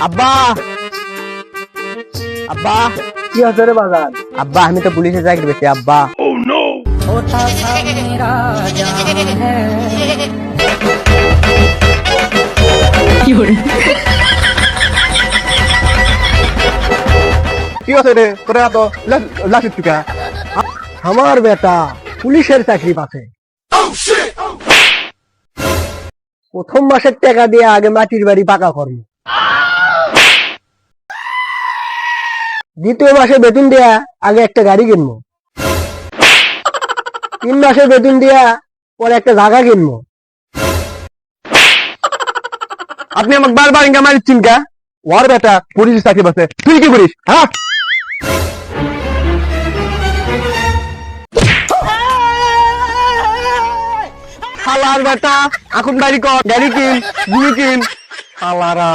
আব্বা আব্বা কি হচ্ছে রে বাজার? আব্বা আমি তো পুলিশে চাকরি পেয়েছি আব্বা। কি হচ্ছে রে তোরা তো লাফিস টুকা? আমার বেটা পুলিশের চাকরি পাচ্ছে। প্রথম মাসের টাকা দিয়ে আগে মাটির বাড়ি পাকা করব, দ্বিতীয় মাসে বেতন দেয়া আগে একটা গাড়ি কিনবো, 3 মাসের বেতন দেয়া পরে একটা জায়গা কিনবো। আপনি আমাকে বারবার ইঙ্গা মারিচ্ছেন কা? ওর বেটা পুলিশের চাকরি পাচ্ছে, তুই কি করিস? হ্যাঁ, শালার বেটা এখন বাড়ি কর, গাড়ি কিন, জমি কিন, শালারা।